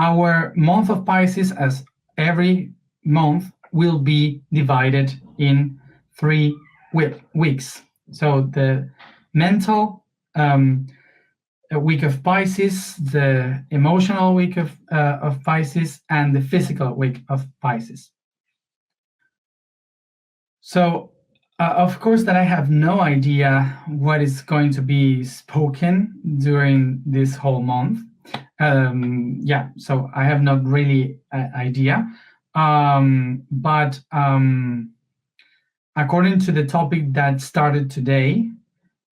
our month of Pisces, as every month, will be divided in 3 weeks. So the mental week of Pisces, the emotional week of Pisces, and the physical week of Pisces. So, of course, that I have no idea what is going to be spoken during this whole month. So I have not really an idea. But according to the topic that started today,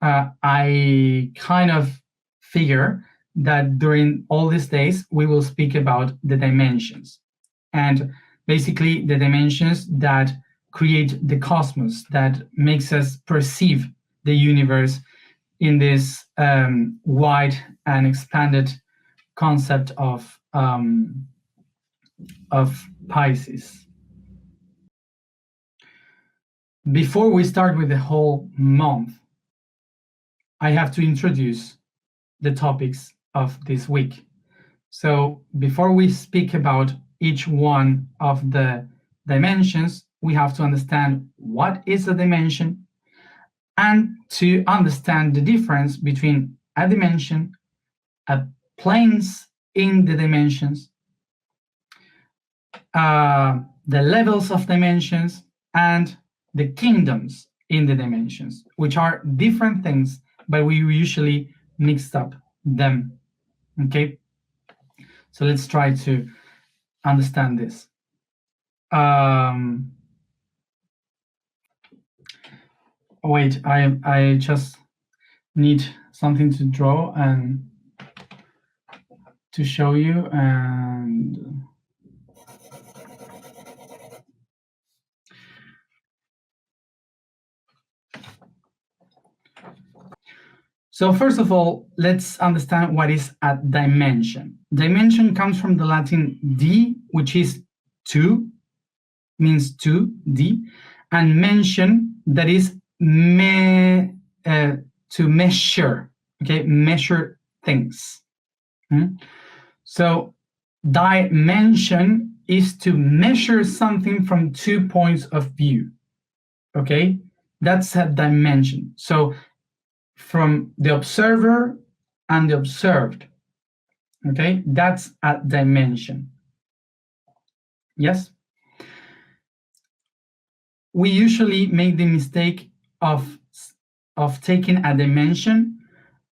I kind of figure that during all these days, we will speak about the dimensions. And basically the dimensions that create the cosmos, that makes us perceive the universe in this wide and expanded concept of Pisces. Before we start with the whole month, I have to introduce the topics of this week. So before we speak about each one of the dimensions, we have to understand what is a dimension and to understand the difference between a dimension, planes in the dimensions, the levels of dimensions, and the kingdoms in the dimensions, which are different things, but we usually mix up them. Okay, so let's try to understand this. Wait, I just need something to draw and to show you. And so first of all, let's understand what is a dimension. Dimension comes from the Latin di, which is two, means two, di, and mention, that is to measure, okay, measure things. So dimension is to measure something from 2 points of view, okay? That's a dimension. So from the observer and the observed, okay? That's a dimension. Yes? We usually make the mistake of taking a dimension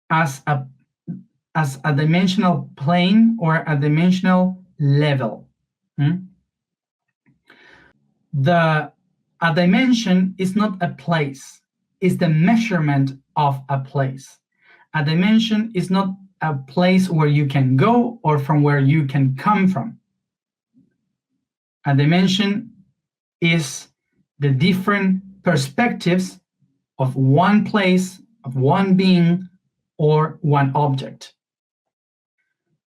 as a dimensional plane or a dimensional level. A dimension is not a place, it's the measurement of a place. A dimension is not a place where you can go or from where you can come from. A dimension is the different perspectives of one place, of one being, or one object.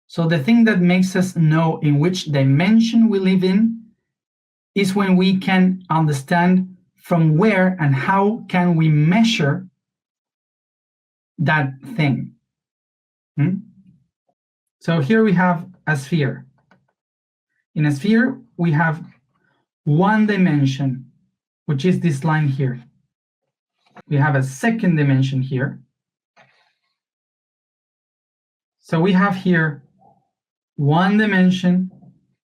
So the thing that makes us know in which dimension we live in is when we can understand from where and how can we measure that thing. So here we have a sphere. In a sphere, we have one dimension, which is this line here. We have a second dimension here. So we have here 1 dimension,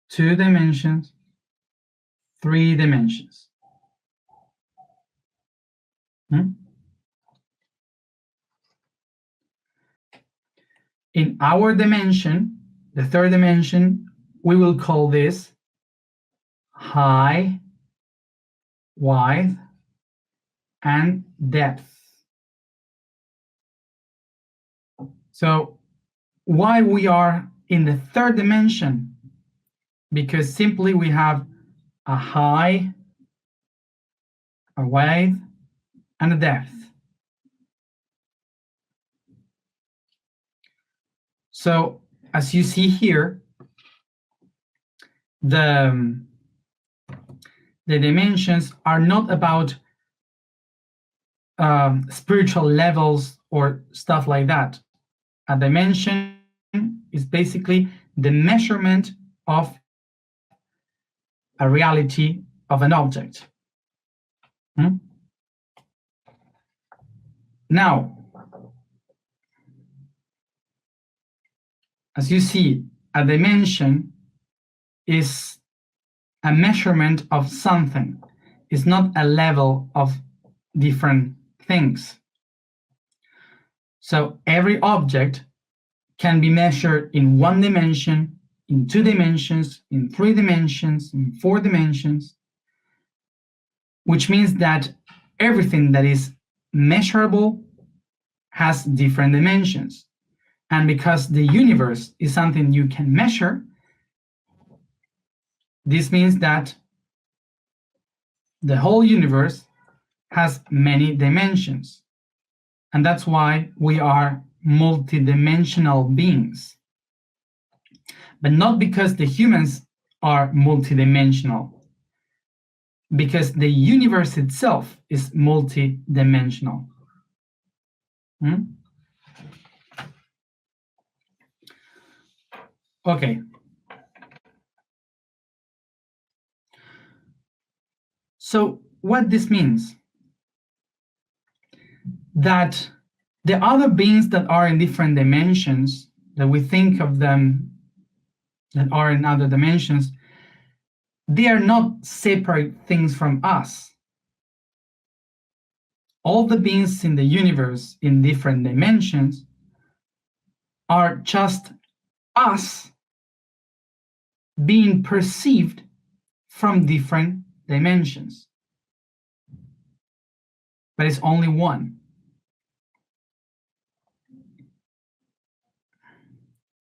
2 dimensions, 3 dimensions. In our dimension, the 3rd dimension, we will call this height, width, and depth. So why we are in the 3rd dimension? Because simply we have a height, a width, and a depth. So as you see here, the dimensions are not about spiritual levels or stuff like that. A dimension is basically the measurement of a reality of an object. Now, as you see, a dimension is a measurement of something. It's not a level of different things. So every object can be measured in 1 dimension, in 2 dimensions, in 3 dimensions, in 4 dimensions, which means that everything that is measurable has different dimensions. And because the universe is something you can measure, this means that the whole universe has many dimensions. And that's why we are multidimensional beings. But not because the humans are multidimensional, because the universe itself is multidimensional. Okay. So what this means? That the other beings that are in different dimensions, that we think of them that are in other dimensions, they are not separate things from us. All the beings in the universe in different dimensions are just us being perceived from different dimensions. But it's only one.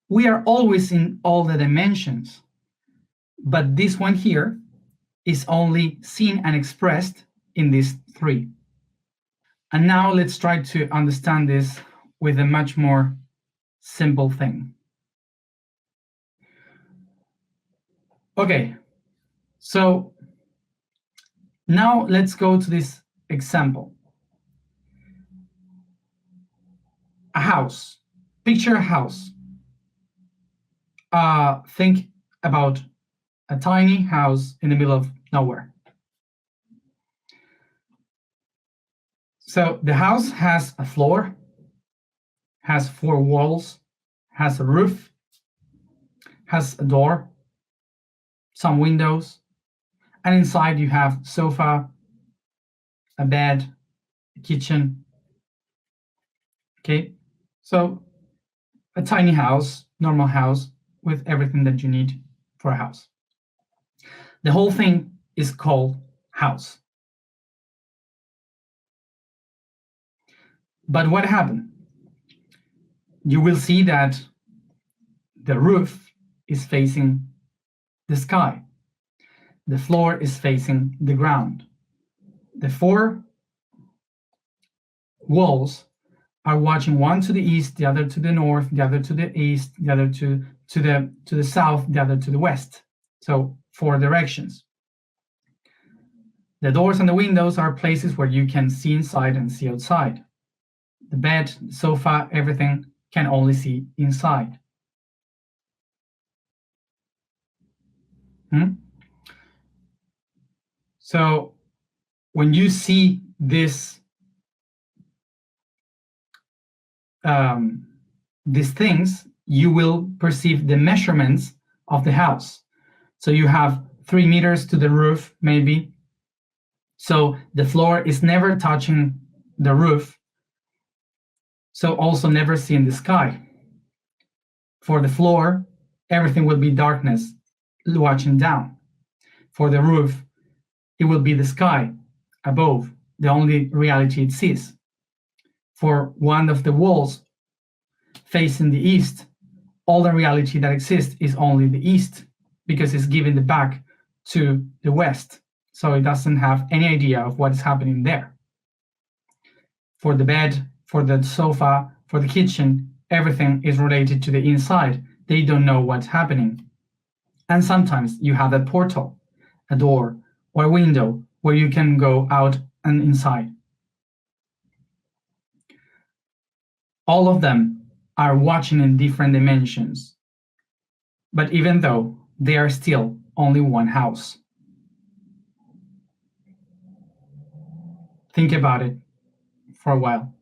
We are always in all the dimensions, but this one here is only seen and expressed in these 3. And now let's try to understand this with a much more simple thing. Okay, so now let's go to this example. A house. Picture a house. Think about a tiny house in the middle of nowhere. So the house has a floor, has 4 walls, has a roof, has a door, some windows, and inside you have sofa, a bed, a kitchen. Okay, so a tiny house, normal house, with everything that you need for a house. The whole thing is called house. But what happened? You will see that the roof is facing the sky. The floor is facing the ground. The 4 walls are watching, one to the east, the other to the north, the other to the east, the other to the south, the other to the west. So 4 directions. The doors and the windows are places where you can see inside and see outside. The bed, the sofa, everything can only see inside. So when you see this, these things, you will perceive the measurements of the house. So you have 3 meters to the roof, maybe. So the floor is never touching the roof. So also never seeing the sky. For the floor, everything will be darkness, watching down. For the roof, it will be the sky above, the only reality it sees. For one of the walls facing the east, all the reality that exists is only the east, because it's giving the back to the west. So it doesn't have any idea of what is happening there. For the bed, for the sofa, for the kitchen, everything is related to the inside. They don't know what's happening. And sometimes you have a portal, a door, or a window where you can go out and inside. All of them are watching in different dimensions. but even though they are still only one house. Think about it for a while.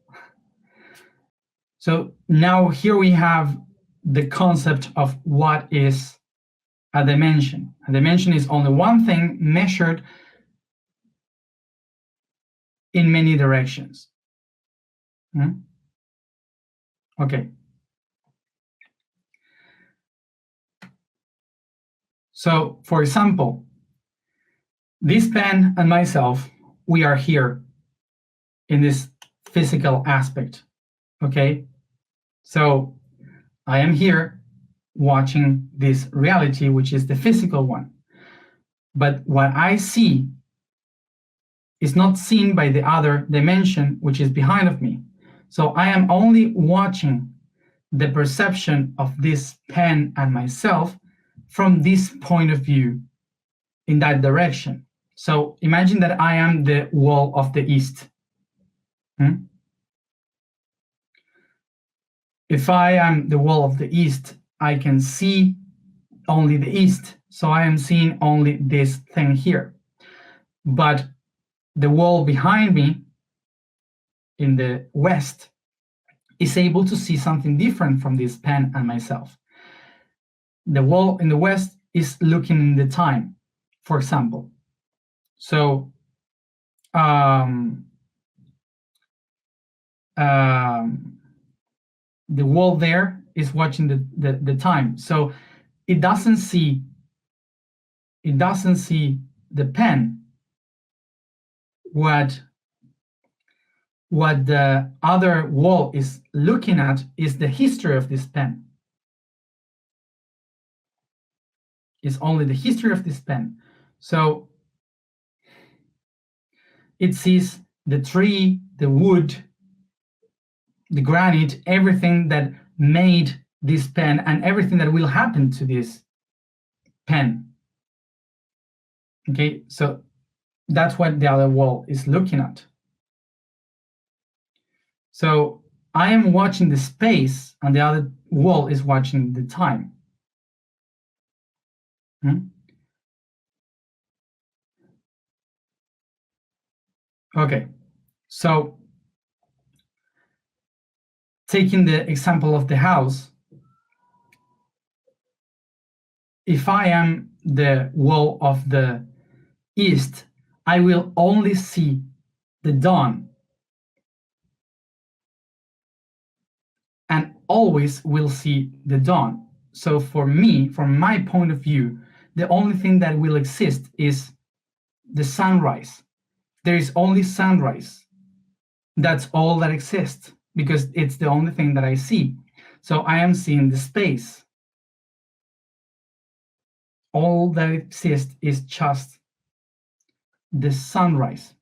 So now here we have the concept of what is a dimension. A dimension is only one thing measured in many directions. Okay. So, for example, this pen and myself, we are here in this physical aspect. Okay. So I am here watching this reality, which is the physical one. But what I see is not seen by the other dimension, which is behind of me. So I am only watching the perception of this pen and myself from this point of view in that direction. So imagine that I am the wall of the east. If I am the wall of the east, I can see only the east. So I am seeing only this thing here. But the wall behind me in the west is able to see something different from this pen and myself. The wall in the west is looking in the time, for example. So the wall there is watching the time. So it doesn't see the pen. What the other wall is looking at is the history of this pen. It's only the history of this pen. So it sees the tree, the wood, the granite, everything that made this pen and everything that will happen to this pen. Okay, so that's what the other wall is looking at. So I am watching the space and the other wall is watching the time. Okay, so taking the example of the house, if I am the wall of the east, I will only see the dawn and always will see the dawn. So for me, from my point of view, the only thing that will exist is the sunrise. There is only sunrise. That's all that exists because it's the only thing that I see. So I am seeing the space. All that exists is just the sunrise.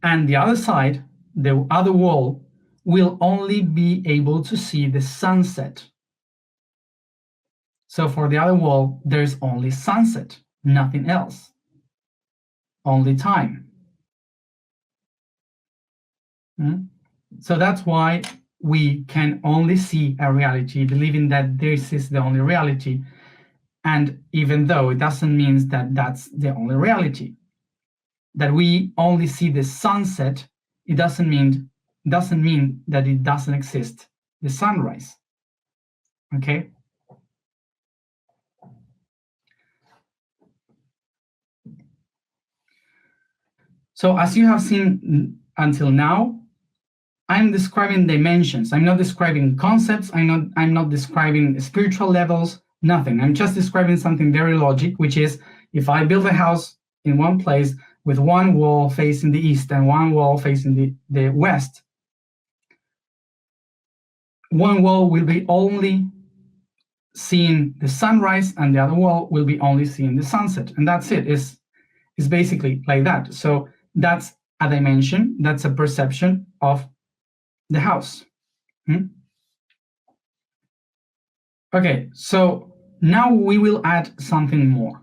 And the other side, the other wall, will only be able to see the sunset. So for the other wall, there's only sunset, nothing else. Only time. So that's why we can only see a reality, believing that this is the only reality. And even though it doesn't mean that that's the only reality, that we only see the sunset, it doesn't mean that it doesn't exist, the sunrise. Okay? So as you have seen until now, I'm describing dimensions. I'm not describing concepts. I'm not describing spiritual levels, nothing. I'm just describing something very logic, which is if I build a house in one place with one wall facing the east and one wall facing the west, one wall will be only seeing the sunrise and the other wall will be only seeing the sunset. And that's it. It's basically like that. So that's a dimension. That's a perception of the house. Okay, so now we will add something more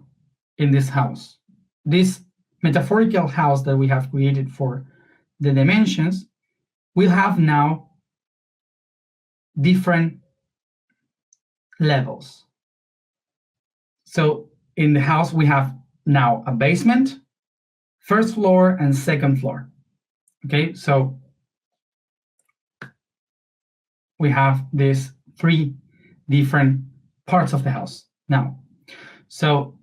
in this house. This metaphorical house that we have created for the dimensions will have now different levels. So in the house, we have now a basement, first floor, and second floor. Okay, so we have these three different parts of the house now. So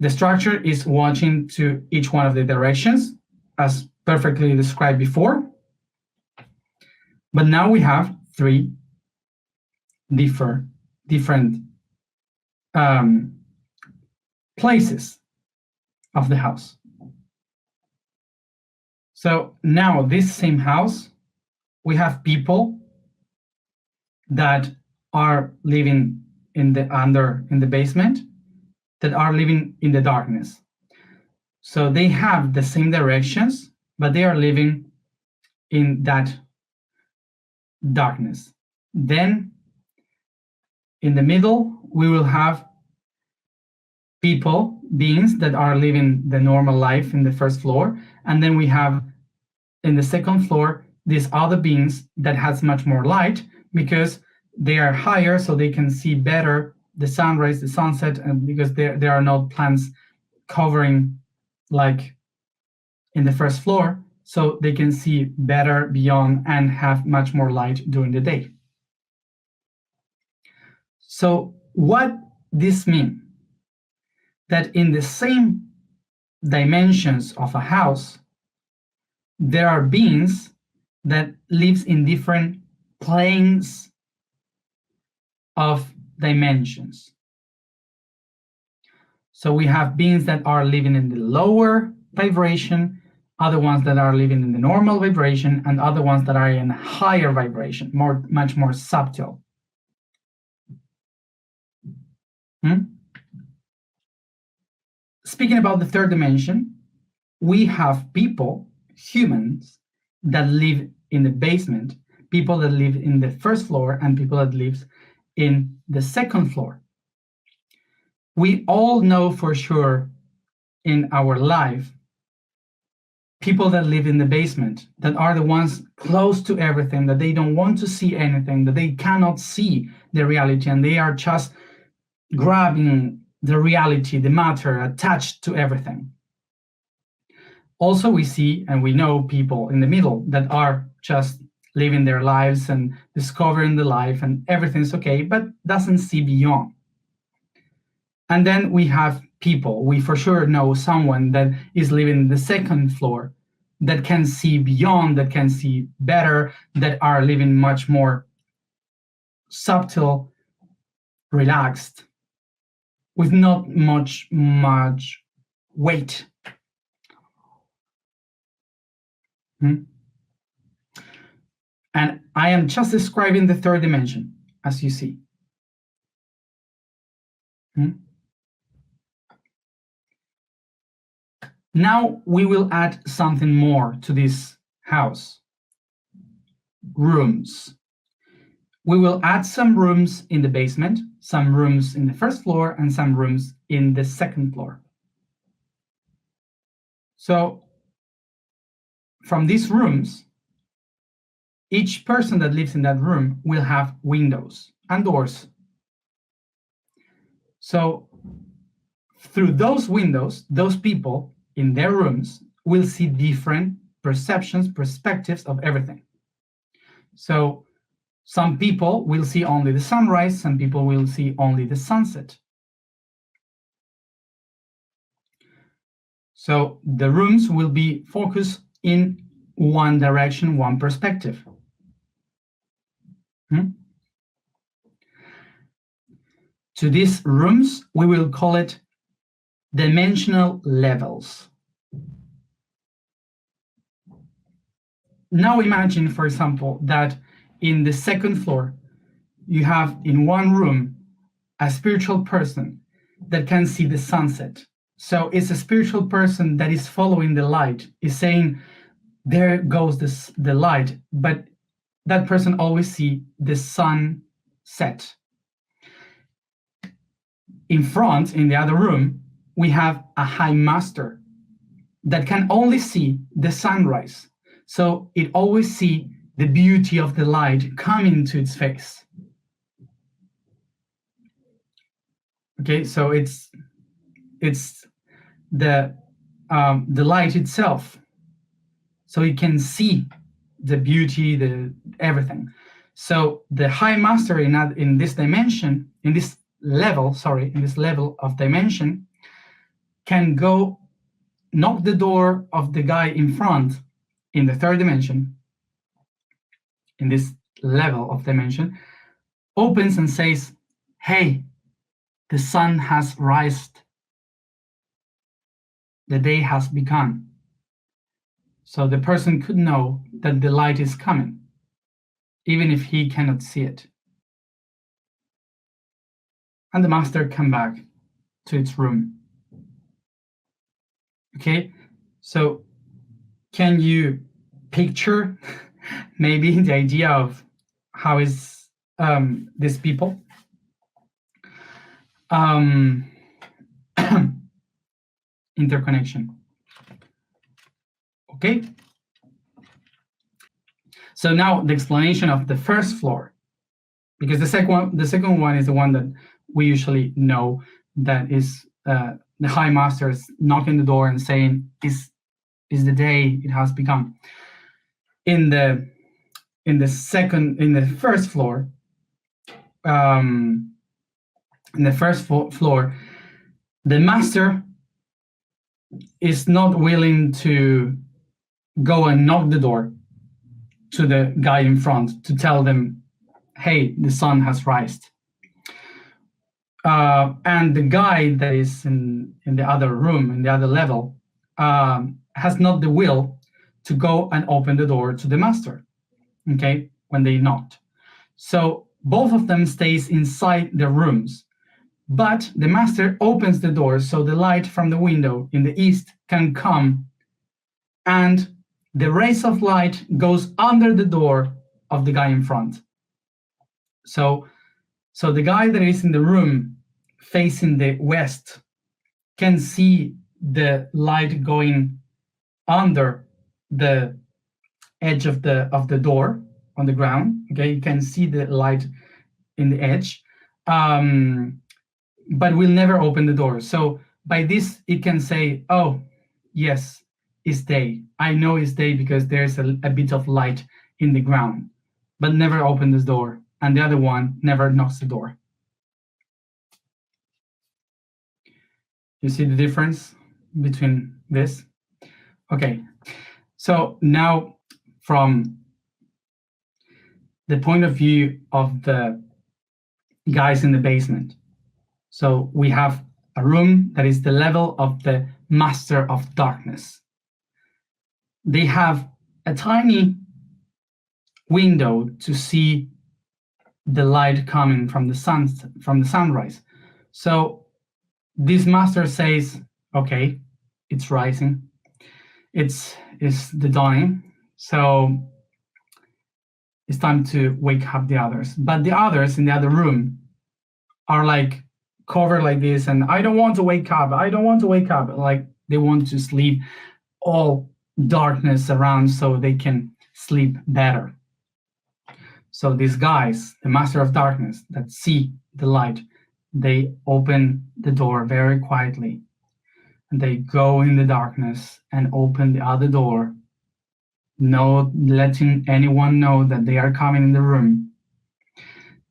the structure is watching to each one of the directions, as perfectly described before. But now we have three different places of the house. So now this same house, we have people that are living in the basement, that are living in the darkness. So they have the same directions, but they are living in that darkness. Then in the middle, we will have beings that are living the normal life in the first floor. And then we have in the second floor, these other beings that has much more light because they are higher, so they can see better the sunrise, the sunset, and because there are no plants covering like in the first floor, so they can see better beyond and have much more light during the day. So what this means? That in the same dimensions of a house, there are beings that lives in different planes of dimensions. So we have beings that are living in the lower vibration, other ones that are living in the normal vibration, and other ones that are in higher vibration, much more subtle. Speaking about the third dimension, we have people, humans, that live in the basement, people that live in the first floor, and people that live in the second floor. We all know for sure in our life people that live in the basement, that are the ones close to everything, that they don't want to see anything, that they cannot see the reality, and they are just grabbing the reality, the matter, attached to everything. Also, we see and we know people in the middle that are just living their lives and discovering the life and everything's okay, but doesn't see beyond. And then we have people, we for sure know someone that is living in the second floor, that can see beyond, that can see better, that are living much more subtle, relaxed, with not much weight. And I am just describing the third dimension, as you see. Now we will add something more to this house. Rooms. We will add some rooms in the basement, some rooms in the first floor, and some rooms in the second floor. So from these rooms, each person that lives in that room will have windows and doors. So through those windows, those people in their rooms will see different perceptions, perspectives of everything. So some people will see only the sunrise, some people will see only the sunset. So the rooms will be focused in one direction, one perspective. To these rooms, we will call it dimensional levels. Now imagine, for example, that in the second floor, you have in one room a spiritual person that can see the sunset. So it's a spiritual person that is following the light, is saying, there goes the light, but that person always see the sun set. In front, in the other room, we have a high master that can only see the sunrise. So it always see the beauty of the light coming to its face. Okay, so it's the light itself, so you can see the beauty, the everything. So the high master in this dimension, in this level of dimension, can go knock the door of the guy in front in the third dimension, in this level of dimension, opens and says, hey, the sun has risen, the day has begun. So the person could know that the light is coming, even if he cannot see it. And the master come back to its room. Okay, so can you picture maybe the idea of how is these people? Interconnection. Okay, so now the explanation of the first floor, because the second one is the one that we usually know, that is the high masters knocking the door and saying, is the day, it has become. In the first floor, the master is not willing to go and knock the door to the guy in front to tell them, hey, the sun has risen. And the guy that is in the other room, in the other level, has not the will to go and open the door to the master, okay, when they knocked. So both of them stays inside their rooms, but the master opens the door so the light from the window in the east can come, and the rays of light goes under the door of the guy in front. So the guy that is in the room facing the west can see the light going under the edge of the door on the ground. Okay, you can see the light in the edge, but will never open the door. So by this, it can say, oh, yes, it's day. I know it's day because there's a bit of light in the ground, but never open this door. And the other one never knocks the door. You see the difference between this? Okay, so now from the point of view of the guys in the basement. So we have a room that is the level of the master of darkness. They have a tiny window to see the light coming from the sunrise. So this master says, okay, it's rising, it's the dawning, so it's time to wake up the others. But the others in the other room are like covered like this, and I don't want to wake up, like they want to sleep, all darkness around so they can sleep better. So these guys, the master of darkness that see the light, they open the door very quietly, and they go in the darkness and open the other door, not letting anyone know that they are coming in the room.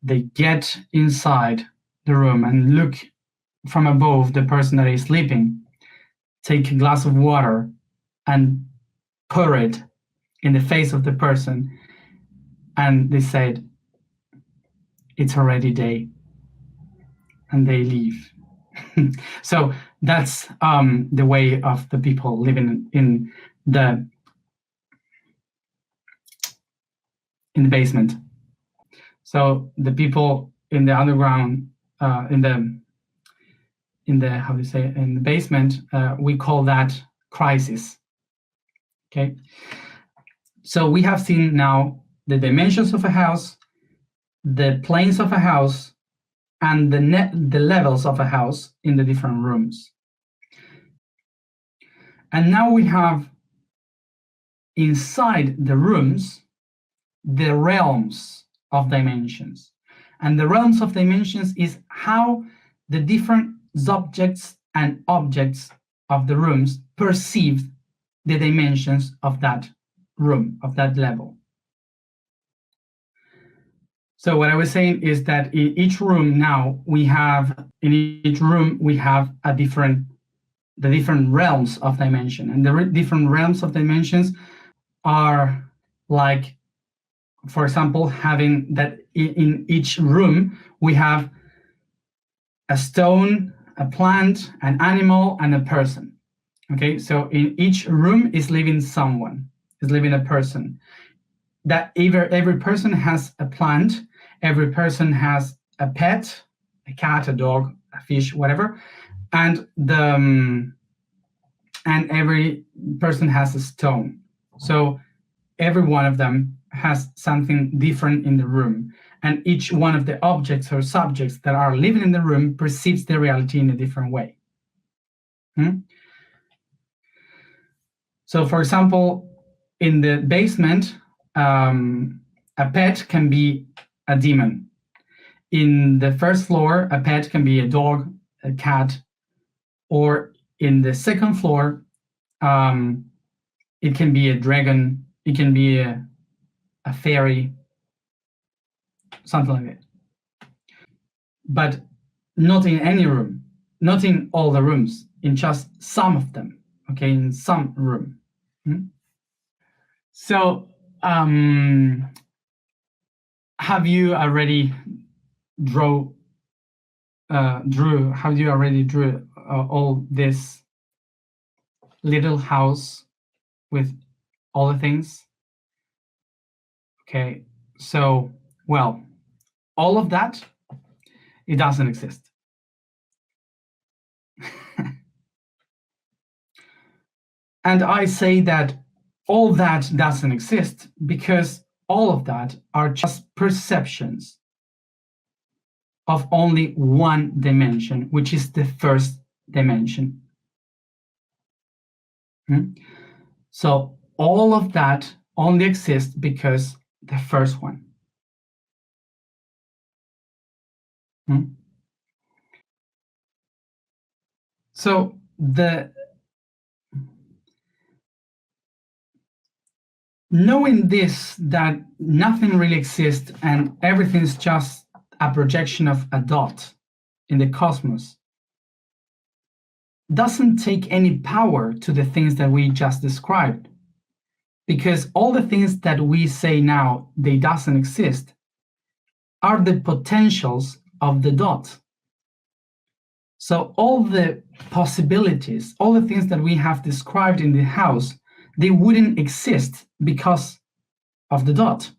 They get inside the room and look from above the person that is sleeping, take a glass of water and pour it in the face of the person, and they said, it's already day, and they leave. So that's the way of the people living in the basement. So the people in the underground, in the how do you say, in the basement, we call that crisis. Okay. So we have seen now the dimensions of a house, the planes of a house, and the levels of a house in the different rooms. And now we have inside the rooms the realms of dimensions. And the realms of dimensions is how the different subjects and objects of the rooms perceive the dimensions of that room, of that level. So what I was saying is that in each room now we have the different realms of dimension, and the different realms of dimensions are like, for example, having that in each room we have a stone, a plant, an animal, and a person. Okay, so in each room is living someone, is living a person. That every person has a plant, every person has a pet, a cat, a dog, a fish, whatever, and every person has a stone. So every one of them has something different in the room, and each one of the objects or subjects that are living in the room perceives the reality in a different way. So, for example, in the basement, a pet can be a demon. In the first floor, a pet can be a dog, a cat, or in the second floor, it can be a dragon, it can be a fairy, something like that. But not in any room, not in all the rooms, in just some of them, okay, in some room. So, have you already drew all this little house with all the things? Okay, so, well, all of that, it doesn't exist. And I say that all that doesn't exist because all of that are just perceptions of only one dimension, which is the first dimension. So all of that only exists because the first one. So knowing this, that nothing really exists and everything is just a projection of a dot in the cosmos, doesn't take any power to the things that we just described, because all the things that we say now they doesn't exist are the potentials of the dot. So all the possibilities, all the things that we have described in the house, they wouldn't exist because of the dot.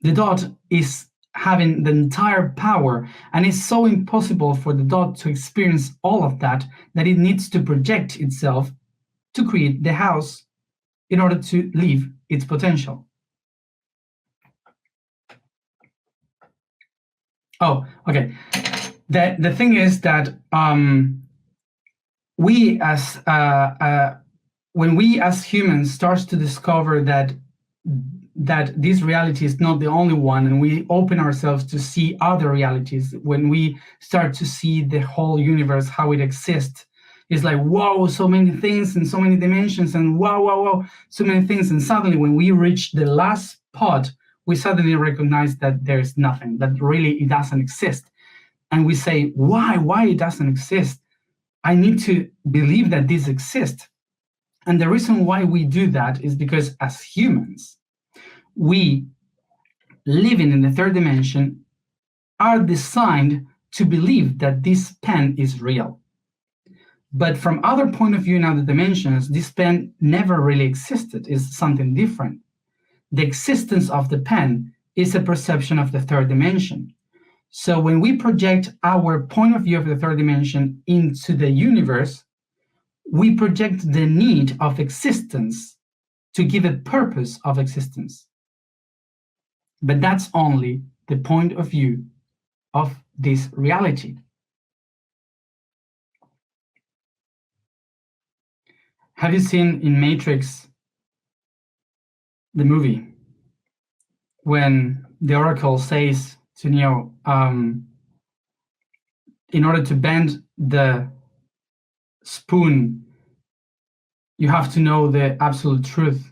The dot is having the entire power, and it's so impossible for the dot to experience all of that it needs to project itself to create the house in order to live its potential. Oh, okay. The thing is that when we as humans start to discover that this reality is not the only one, and we open ourselves to see other realities, when we start to see the whole universe, how it exists, it's like, whoa, so many things and so many dimensions, and wow, so many things. And suddenly when we reach the last part, we suddenly recognize that there's nothing, that really it doesn't exist. And we say, why it doesn't exist? I need to believe that this exists. And the reason why we do that is because as humans, we living in the third dimension are designed to believe that this pen is real. But from other point of view in other dimensions, this pen never really existed, is something different. The existence of the pen is a perception of the third dimension. So when we project our point of view of the third dimension into the universe, we project the need of existence to give a purpose of existence. But that's only the point of view of this reality. Have you seen in Matrix, the movie, when the Oracle says to Neo, in order to bend the spoon, you have to know the absolute truth.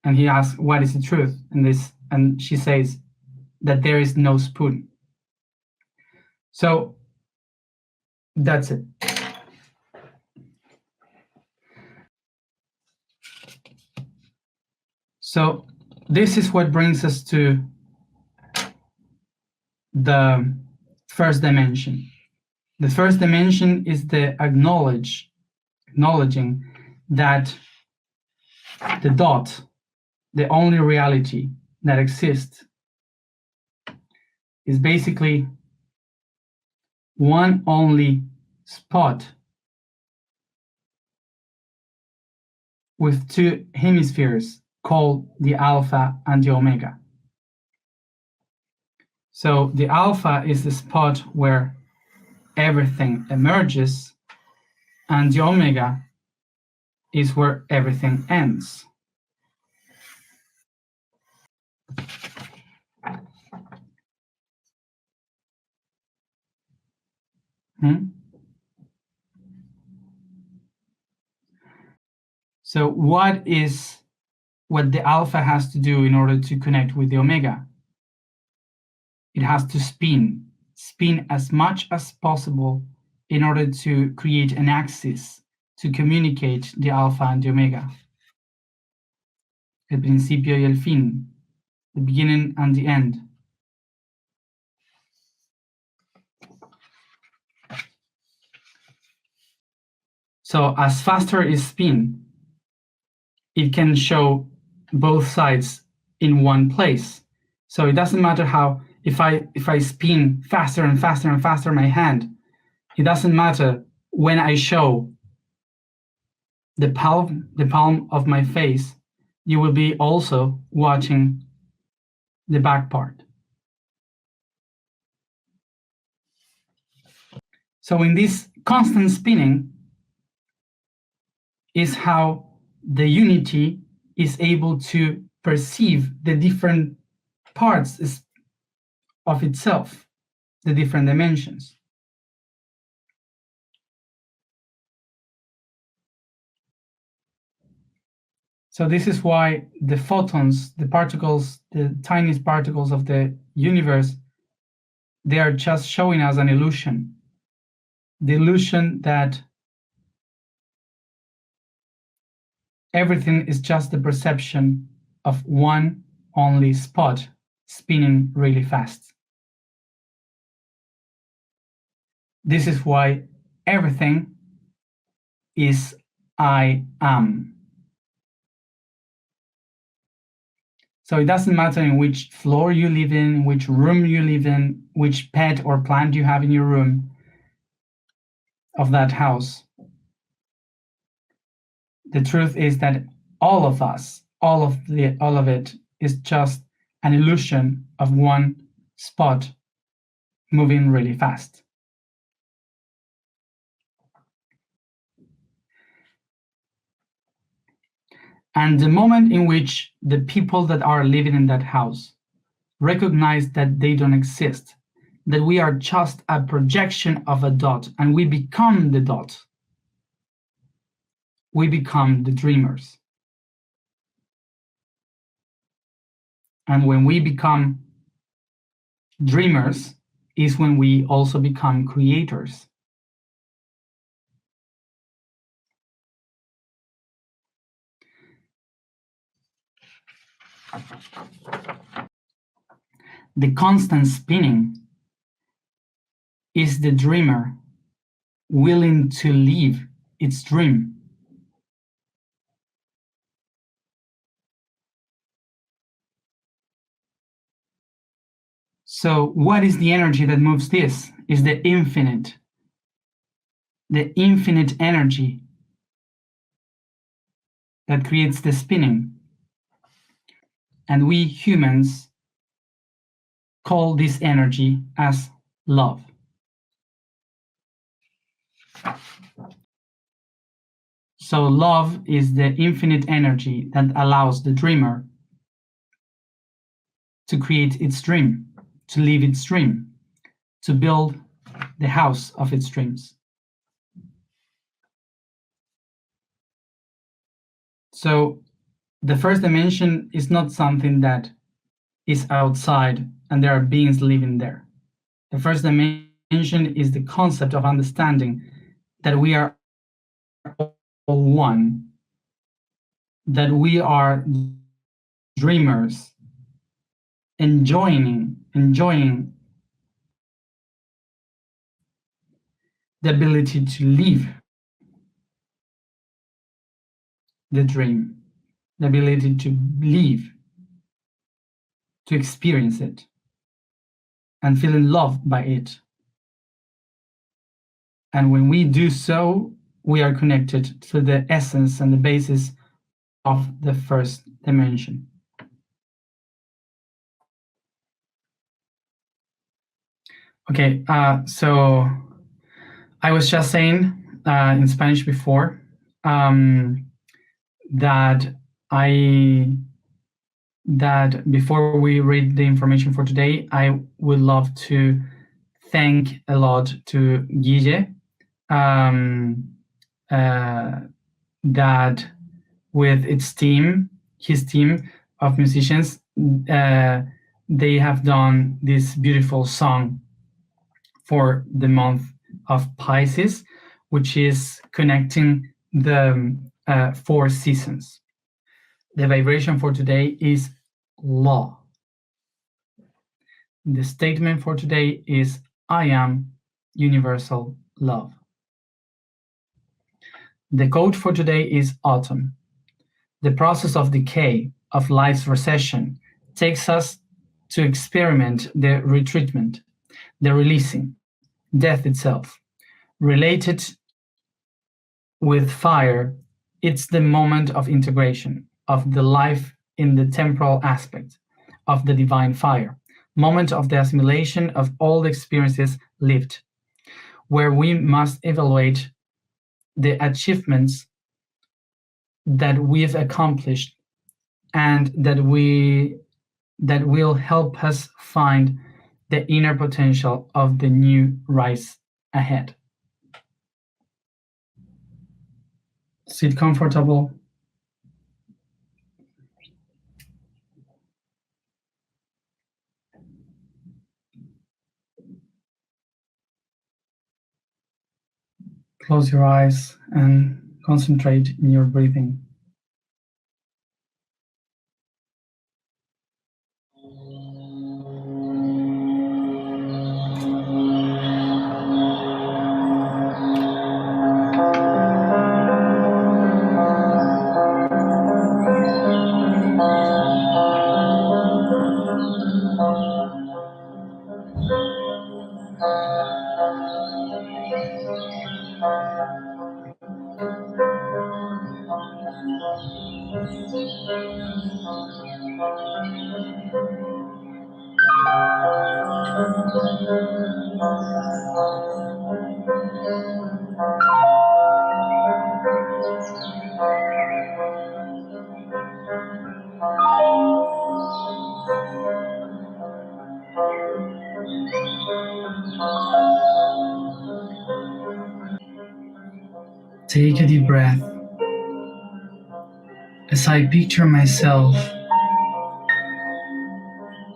And he asks, what is the truth? And she says that there is no spoon. So that's it. So this is what brings us to the first dimension. The first dimension is the acknowledging that the dot, the only reality that exists, is basically one only spot with two hemispheres called the alpha and the omega. So the alpha is the spot where everything emerges, and the omega is where everything ends. So what the alpha has to do in order to connect with the omega? It has to spin as much as possible in order to create an axis to communicate the alpha and the omega. El principio y el fin, the beginning and the end. So as faster is spin, it can show both sides in one place. So it doesn't matter how, if I spin faster and faster and faster my hand, it doesn't matter when I show the palm of my face, you will be also watching the back part. So in this constant spinning is how the unity is able to perceive the different parts of itself, the different dimensions. So this is why the photons, the particles, the tiniest particles of the universe, they are just showing us an illusion. The illusion that everything is just the perception of one only spot spinning really fast. This is why everything is I am. So it doesn't matter in which floor you live in, which room you live in, which pet or plant you have in your room of that house. The truth is that all of us, all of it is just an illusion of one spot moving really fast. And the moment in which the people that are living in that house recognize that they don't exist, that we are just a projection of a dot, and we become the dot, we become the dreamers. And when we become dreamers is when we also become creators. The constant spinning is the dreamer willing to live its dream. So what is the energy that moves this? Is the infinite energy that creates the spinning. And we humans call this energy as love. So love is the infinite energy that allows the dreamer to create its dream, to live its dream, to build the house of its dreams. So the first dimension is not something that is outside and there are beings living there. The first dimension is the concept of understanding that we are all one, that we are dreamers, enjoying the ability to live the dream, the ability to live, to experience it, and feel in love by it. And when we do so, we are connected to the essence and the basis of the first dimension. Okay, so I was just saying in Spanish before that before we read the information for today, I would love to thank a lot to Guille, that with his team of musicians, they have done this beautiful song for the month of Pisces, which is connecting the 4 seasons. The vibration for today is law. The statement for today is I am universal love. The code for today is autumn. The process of decay, of life's recession, takes us to experiment the retreatment, the releasing, death itself. Related with fire, it's the moment of integration, of the life in the temporal aspect, of the divine fire, moment of the assimilation of all the experiences lived, where we must evaluate the achievements that we've accomplished and that will help us find the inner potential of the new rise ahead. Sit comfortable. Close your eyes and concentrate in your breathing. Take a deep breath as I picture myself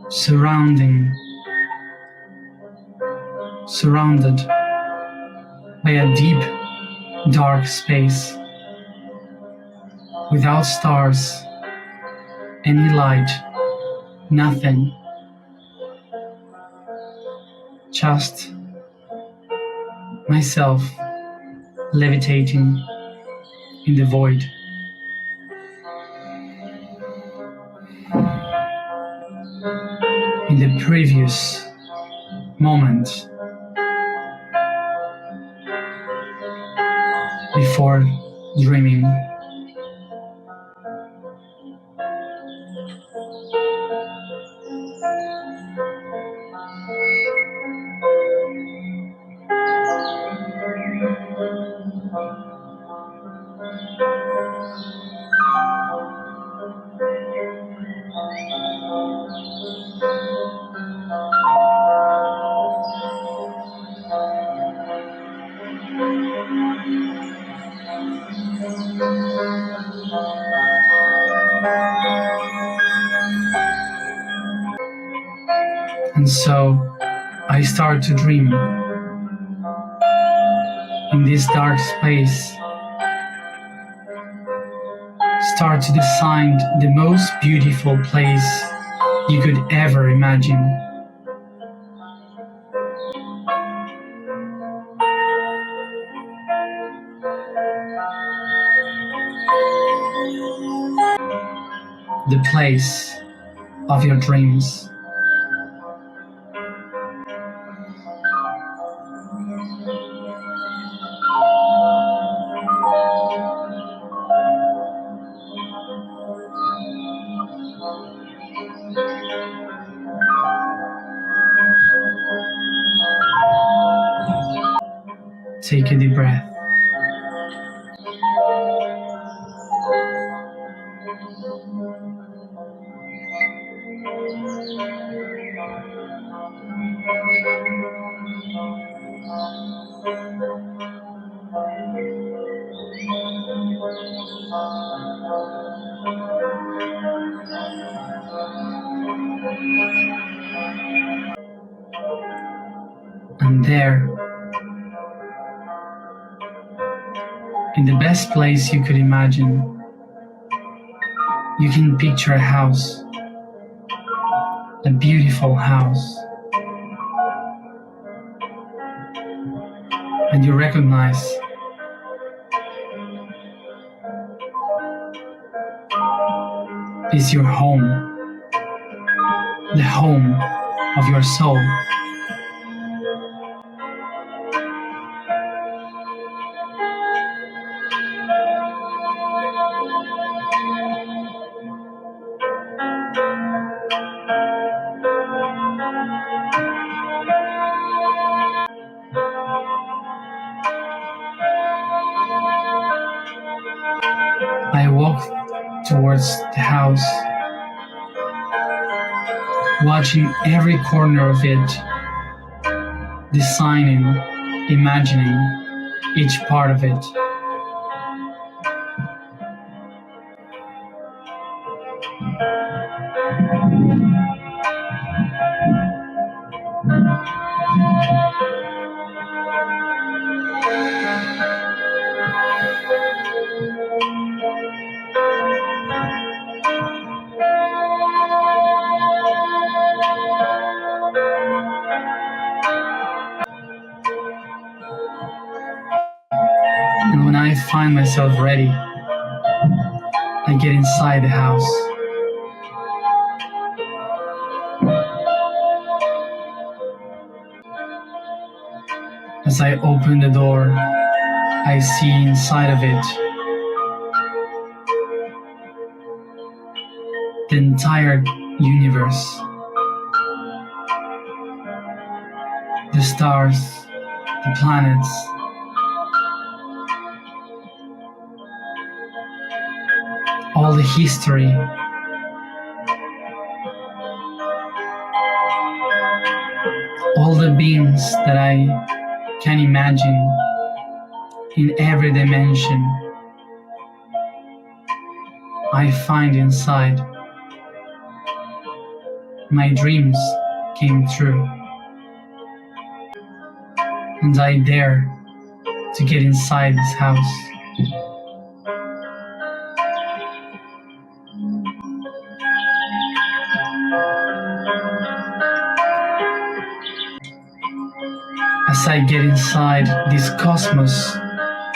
surrounded by a deep, dark space without stars, any light, nothing, just myself levitating in the void. In the previous moment, before dreaming, so I start to dream in this dark space, start to design the most beautiful place you could ever imagine. The place of your dreams. Take a deep breath. And there, in the best place you could imagine, you can picture a house, a beautiful house, and you recognize it's your home, the home of your soul. I walk towards the house, watching every corner of it, designing, imagining each part of it. And when I find myself ready, I get inside the house. As I open the door, I see inside of it the entire universe, the stars, the planets, all the history, all the beings that I can imagine in every dimension. I find inside. My dreams came true, and I dare to get inside this house. As I get inside this cosmos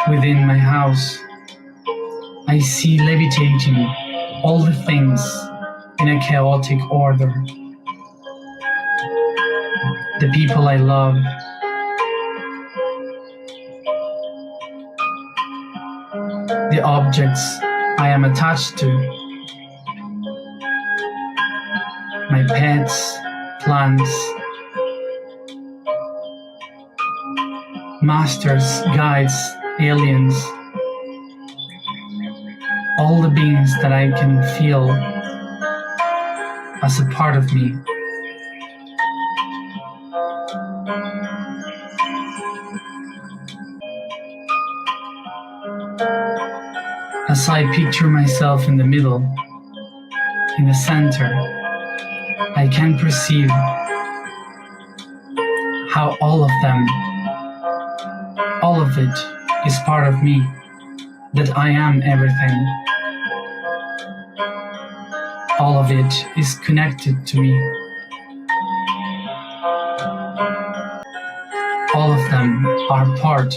within my house, I see levitating all the things in a chaotic order. The people I love, the objects I am attached to, my pets, plants, masters, guides, aliens, all the beings that I can feel as a part of me. As I picture myself in the middle, in the center, I can perceive how all of them, all of it is part of me, that I am everything. All of it is connected to me. All of them are part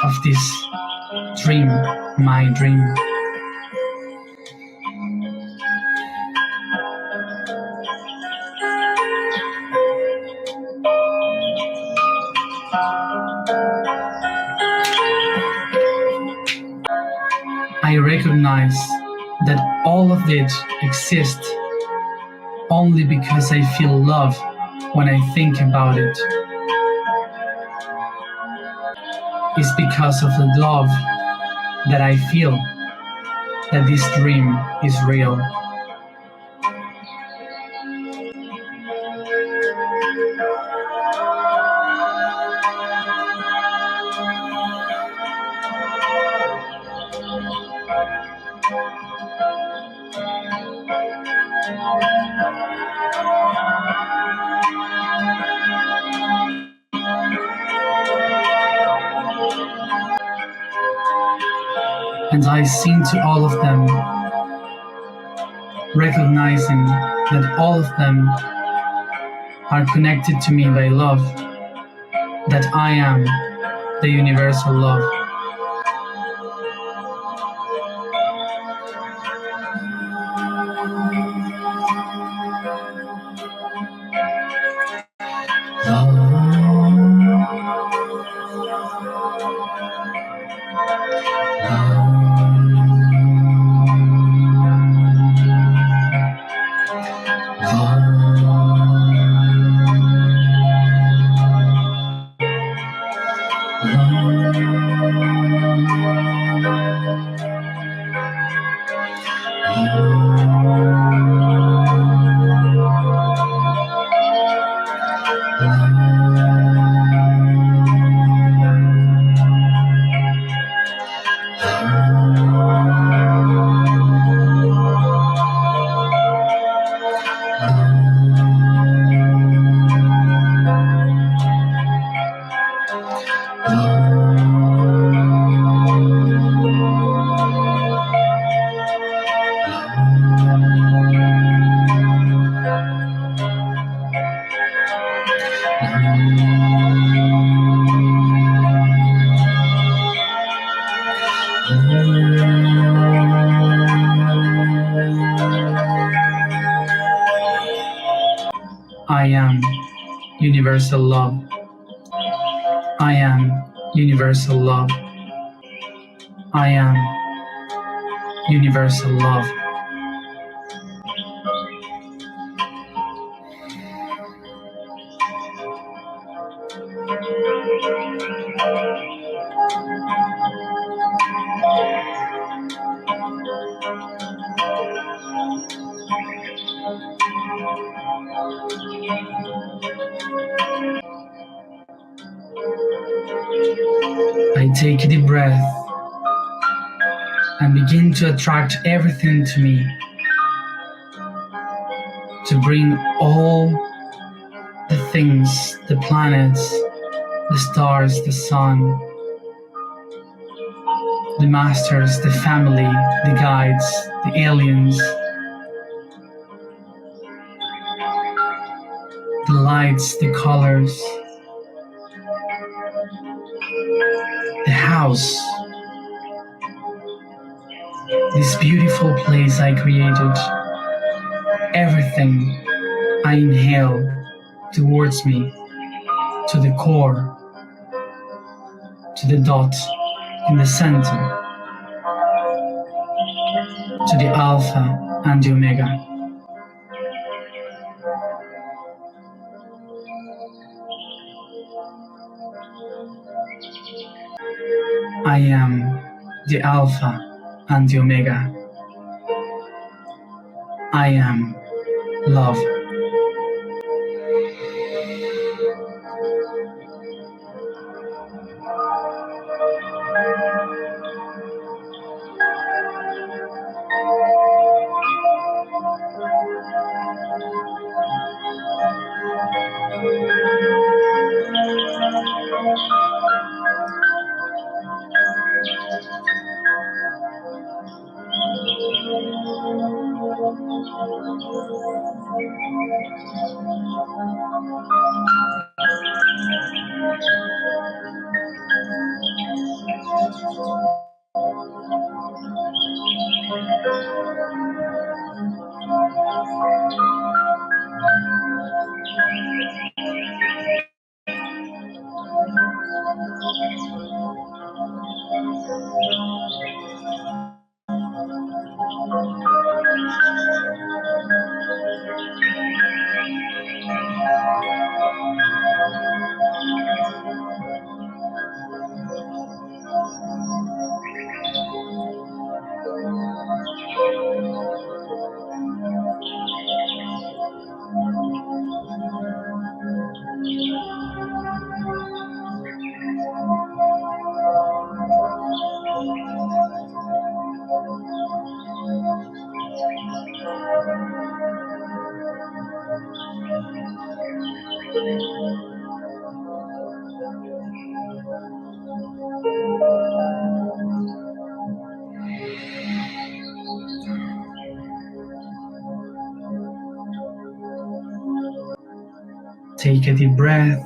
of this dream, my dream. I recognize that all of it exists only because I feel love when I think about it. It's because of the love that I feel that this dream is real. And I sing to all of them, recognizing that all of them are connected to me by love, that I am the universal love. I am universal love. I am universal love. I am universal love. I take a deep breath and begin to attract everything to me, to bring all the things, the planets, the stars, the sun, the masters, the family, the guides, the aliens, the lights, the colors, the house, this beautiful place I created, everything I inhale towards me, to the core, to the dot in the center, to the alpha and the omega. I am the alpha and the omega. I am love. Take a deep breath,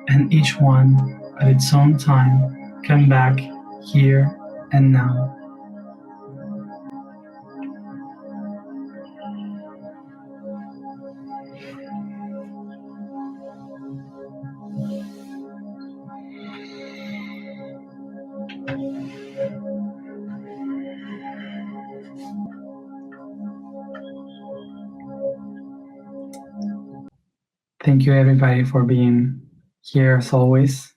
and each one at its own time come back here and now. Thank you everybody for being here as always.